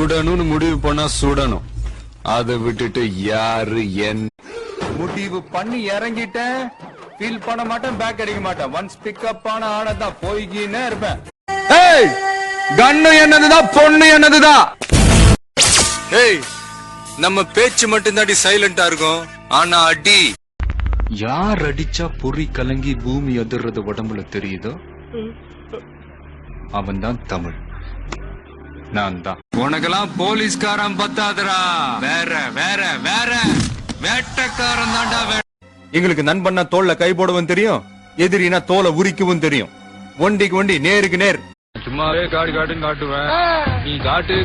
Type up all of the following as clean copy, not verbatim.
சுடணும்னு முடிவு பண்ணா சுடணும். அதை விட்டுட்டு யாரு முடிவு பண்ணி இறங்கிட்டேன். ஃபீல் பண்ண மாட்டேன், பேக் அடிக்க மாட்டேன். ஒன்ஸ் பிக்கப் ஆன ஆனதான் போய்கினே இருப்பேன். ஏய், கண்ணு என்னதுதான், பொண்ணு என்னதுதான். ஏய், நம்ம பேச்சு மட்டும் தாண்டி சைலண்டா இருக்கும், ஆனா அடி யார் அடிச்சா பொறி கலங்கி பூமி அதிர்றது உடம்புல தெரியுதோ அவன் தான் தமிழ். நான் தான். உனக்கெல்லாம் போலீஸ்காரன் பத்தாதரா, வேற வேற வேற வேட்டக்காரன் தாண்டா. எங்களுக்கு நண்பன்னா தோல்ல கை போடவும் தெரியும், எதிரினா தோலை உரிக்கவும் தெரியும். ஒண்டிக்கு ஒண்டி, நேருக்கு நேர். சும்மாவே காடு காட்டுன்னு காட்டுவேன், நீ காட்டு.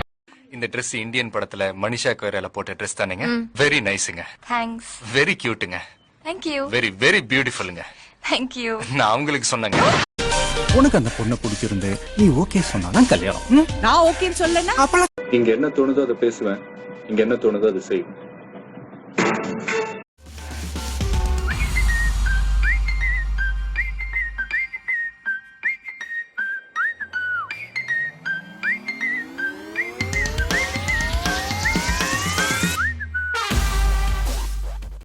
இந்த ட்ரெஸ் இந்தியன் படத்துல மனிஷா கொய்ரால போட்ட ட்ரெஸ் தானேங்க? வெரி நைஸ்ங்க. தேங்க்ஸ். வெரி கியூட்டுங்க. Thank you. வெரி வெரி பியூட்டிஃபுல்லுங்க. Thank you. நான் உங்களுக்கு சொன்னேங்க. உனக்கு அந்த பொண்ணை பிடிச்சிருந்து நீ ஓகே சொன்னாதான் கல்யாணம். நான் ஓகேன்னு சொல்லனா இங்க என்ன தோணுதோ அதை பேசுவேன், இங்க என்ன தோணுதோ அதை செய்வேன்.